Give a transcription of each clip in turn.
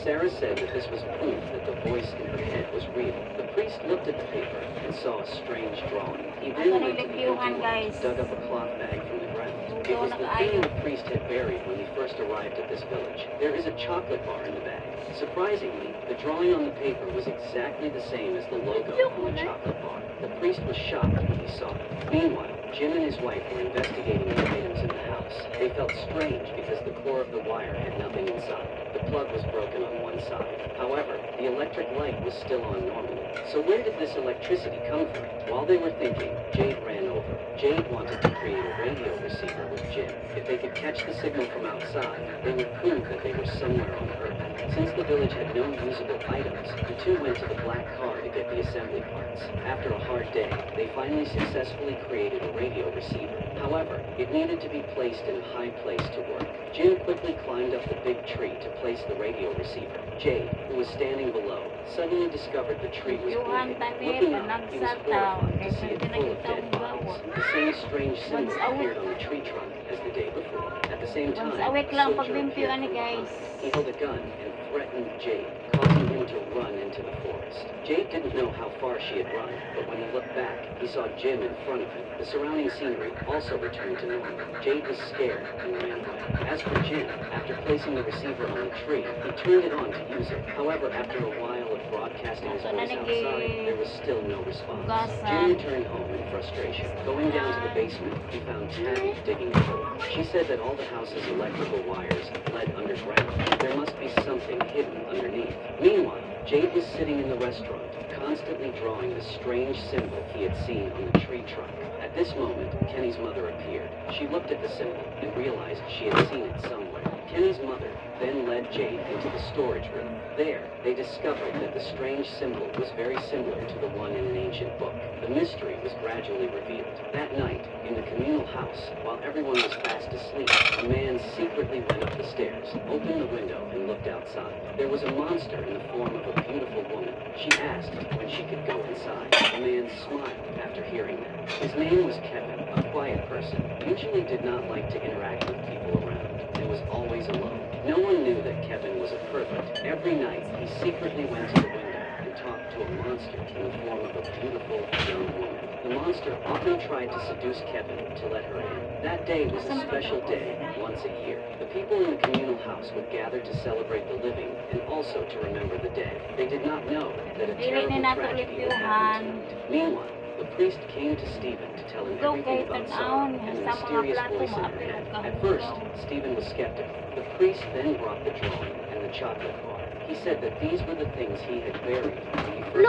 Sarah said that this was proof that the voice in her head was real. The priest looked at the paper and saw a strange drawing. He then Asa went to the nagligpyuhan, empty guys. lot, dug up a cloth bag from the ground. It Luto was na the kaayo. thing the priest had buried when he first arrived at this village. There is a chocolate bar in the bag. Surprisingly, the drawing on the paper was exactly the same as the logo on the chocolate bar. The priest was shocked when he saw it. Meanwhile, Jim and his wife were investigating the items in the house. They felt strange because the core of the wire had nothing inside. The plug was broken on one side. However, the electric light was still on normally. So where did this electricity come from? While they were thinking, Jade ran over. Jade wanted to create a radio receiver with Jim. If they could catch the signal from outside, they would prove that they were somewhere on Earth. Since the village had no usable items, the two went to the black car to get the assembly parts. After a hard day, they finally successfully created a radio receiver. However, it needed to be placed in a high place to work. Jim quickly climbed up the big tree to place the radio receiver. Jade, who was standing below, suddenly discovered the tree was Yuhan bleeding. tani Looking up, he was panagsataw. horrified to see it full of dead Pinakita bodies. The same strange symbol Once a week. appeared on the tree trunk as the day before. At the same time, Once a week a lang soldier appeared paglimpyuhan ni from behind. guys. He held a gun and threatened Jade, causing him to run into the forest. Jade didn't know how far she had run, but when he looked back, he saw Jim in front of him. The surrounding scenery also returned to normal. Jade was scared and ran away. As for Jim, after placing the receiver on the tree, he turned it on to use it. However, after a while of broadcasting his Ito na voice nagi- outside, there was still no response. Hugasan. Jim returned home in frustration. Going down to the basement, he found Tabby digging a hole. She said that all the house's electrical wires led underground. There must be something hidden underneath. Meanwhile, Jade was sitting in the restaurant, constantly drawing the strange symbol he had seen on the tree trunk. At this moment, Kenny's mother appeared. She looked at the symbol and realized she had seen it somewhere. Kenny's mother then led Jade into the storage room. There, they discovered that the strange symbol was very similar to the one in an ancient book. The mystery was gradually revealed. That night, in the communal house, while everyone was fast asleep, a man secretly went up the stairs, opened the window, and looked outside. There was a monster in the form of a beautiful woman. She asked when she could go inside. The man smiled after hearing that. His name was Kevin, a quiet person, usually did not like to interact with people around, and was always alone. No one knew that Kevin was a pervert. Every night, he secretly went to the window and talked to a monster in the form of a beautiful young woman. The monster often tried to seduce Kevin to let her in. That day was a special day once a year. The people in the communal house would gather to celebrate the living and also to remember the dead. They did not know that a Dili terrible ni nato tragedy would limpyuhan. happen tonight. Meanwhile, the priest came to Stephen to tell him Ikaw everything kay about tan-awon Sarah and the sa mga mysterious plato voice in her maapil head. og At first, kahugnaw. Stephen was skeptical. The priest then brought the drawing and the chocolate bar. He said that these were the things he had buried when he first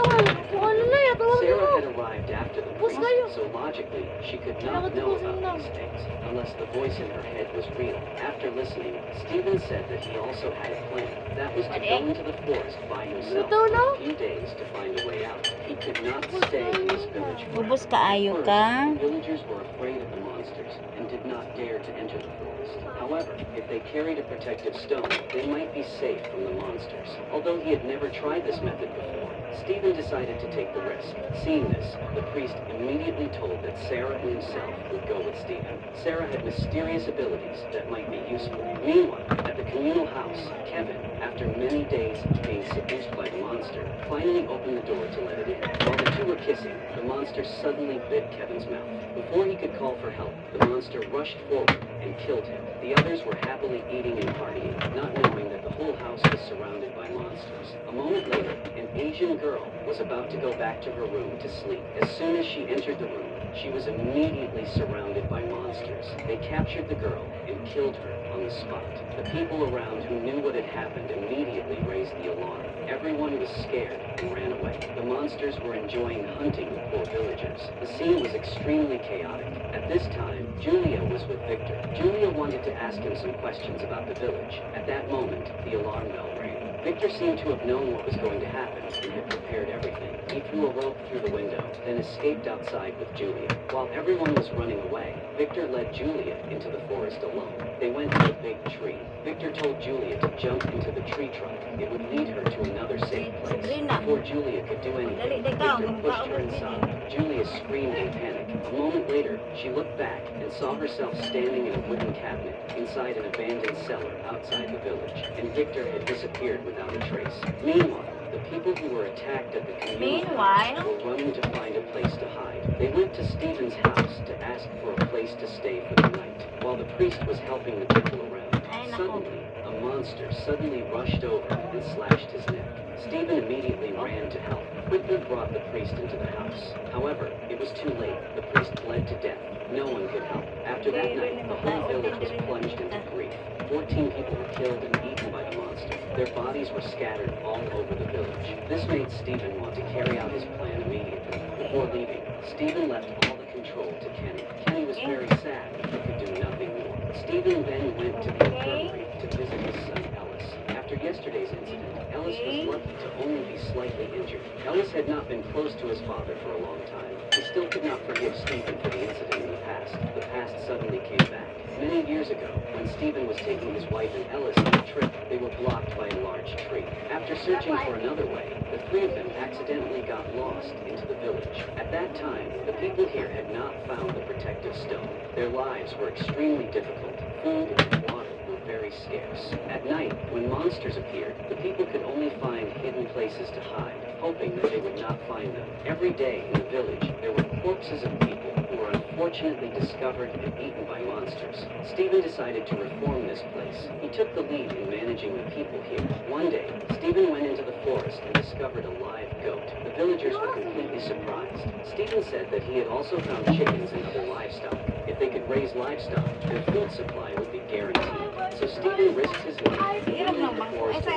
Sarah had arrived after the priest, so logically, she could not know about these things, unless the voice in her head was real. After listening, Stephen said that he also had a plan. That was to go into the forest by himself for a few days to find a way out. He could not stay in this village forever. Bubos kaayo First, ka. the villagers were afraid of the monsters and did not dare to enter the forest. However, if they carried a protective stone, they might be safe from the monsters. Although he had never tried this method before, Stephen decided to take the risk. Seeing this, the priest immediately told that Sarah and himself would go with Stephen. Sarah had mysterious abilities that might be useful. Meanwhile, at the communal house, Kevin, after many days of being seduced by the monster, finally opened the door to let it in. While the two were kissing, the monster suddenly bit Kevin's mouth. Before he could call for help, the monster rushed forward and killed him. The others were happily eating and partying, not knowing that the whole house was surrounded by monsters. A moment later, an Asian girl was about to go back to her room to sleep. As soon as she entered the room, she was immediately surrounded by monsters. They captured the girl and killed her on the spot. The people around who knew what had happened immediately raised the alarm. Everyone was scared and ran away. The monsters were enjoying hunting the poor villagers. The scene was extremely chaotic. At this time, Julia was with Victor. Julia wanted to ask him some questions about the village. At that moment, the alarm bell rang. Victor seemed to have known what was going to happen and had prepared everything. He threw a rope through the window, then escaped outside with Julia. While everyone was running away, Victor led Julia into the forest alone. They went to a big tree. Victor told Julia to jump into the tree trunk. It would lead her to another safe place. Before Julia could do anything, Victor pushed her inside. Julia screamed in panic. A moment later, she looked back and saw herself standing in a wooden cabinet inside an abandoned cellar outside the village, and Victor had disappeared without a trace. Meanwhile, the people who were attacked at the community house were running to find a place to hide. They went to Stephen's house to ask for a place to stay for the night, while the priest was helping the people around. Suddenly, a monster suddenly rushed over and slashed his neck. Stephen immediately ran to help, quickly brought the priest into the house. However, it was too late. The priest bled to death. No one could help. After that night, the whole village was plunged into grief. 14 people were killed and eaten by the monster. Their bodies were scattered all over the village. This made Stephen want to carry out his plan immediately. Before leaving, Stephen left all the control to Kenny. Kenny was very sad but could do nothing more. Stephen then went to the infirmary to visit his son Ellis. After yesterday's incident, Ellis was lucky to only be slightly injured. Ellis had not been close to his father for a long time. He still could not forgive Stephen for the incident in the past. The past suddenly came back. Many years ago, when Stephen was taking his wife and Ellis on a trip, they were blocked by a large tree. After searching for another way, the three of them accidentally got lost into the village. At that time, the people here had not found the protective stone. Their lives were extremely difficult. Food and water were very scarce. At night, when monsters appeared, the people could only find hidden places to hide, hoping that they would not find them. Every day in the village, there were corpses of people who were unfortunately discovered and eaten by monsters. Stephen decided to reform this place. He took the lead in managing the people here. One day, Stephen went into the forest and discovered a live goat. The villagers were completely surprised. Stephen said that he had also found chickens and other livestock. If they could raise livestock, their food supply would be guaranteed. So Stephen risked his life and went into the forest.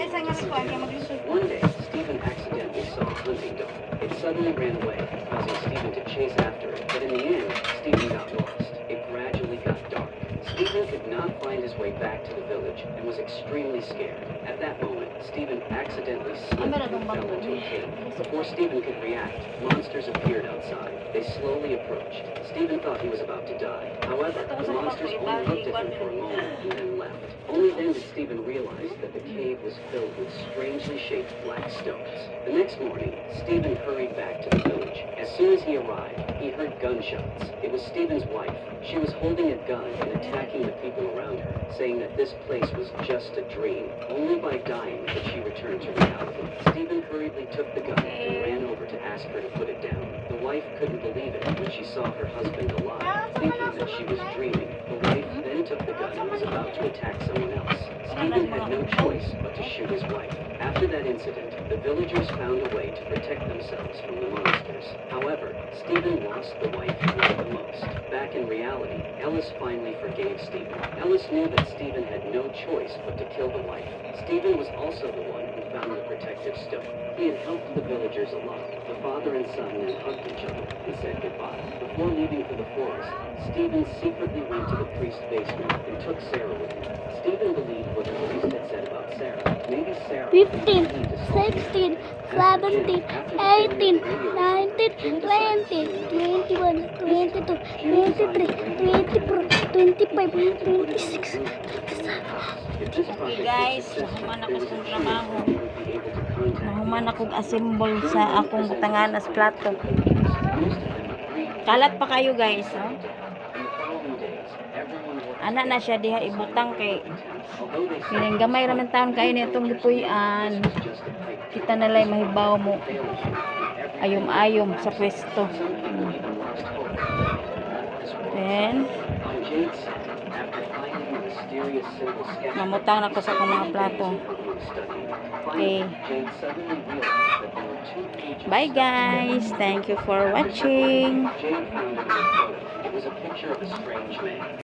One day, Stephen accidentally saw a hunting dog. It suddenly ran away, causing Stephen to chase after it. But in the end, Stephen got lost. It gradually got dark. Stephen could not find his way back to the village and was extremely scared. At that moment, Stephen accidentally slipped and fell into a cave. Before Stephen could react, monsters appeared outside. They slowly approached. Stephen thought he was about to die. However, the monsters only looked at him for a moment and then left. Only then did Stephen realize that the cave was filled with strangely shaped black stones. The next morning, Stephen hurried back to the village. As soon as he arrived, he heard gunshots. It was Stephen's wife. She was holding a gun and attacking the people around her, saying that this place was just a dream. Only by dying could she return to reality. Stephen hurriedly took the gun and ran over to ask her to put it down. The wife couldn't believe it when she saw her husband alive, thinking that she was dreaming. The wife then took the gun and was about to attack someone else. Stephen had no choice but to shoot his wife. After that incident, the villagers found a way to protect themselves from the monsters. However, Stephen lost the wife he loved the most. Back in reality, Ellis finally forgave Stephen. Ellis knew that Stephen had no choice but to kill the wife. Stephen was also the one who found the protective stone. He had helped the villagers a lot. The father and son then hugged each other and said goodbye. Before leaving for the forest, Stephen secretly went to the priest's basement and took Sarah with him. Stephen believed what the priest had said about Sarah. Maybe Sarah 15, 16, 17, 18, 19, 20, 21, 22, 23, 24, 25, 26, 27. Okay guys, nahuman ako sa trabaho. Nahuman ako assemble sa akong butanganas plato. Kalat pa kayo guys, no? Anak na siya diha ibutang kay kining gamay ra man taon kay nitong gipuy-an. Kita nalay mahibaw mo. Ayom-ayom sa pwesto. Then mamutang ako sa akong mga plato. Okay. Bye guys. Thank you for watching.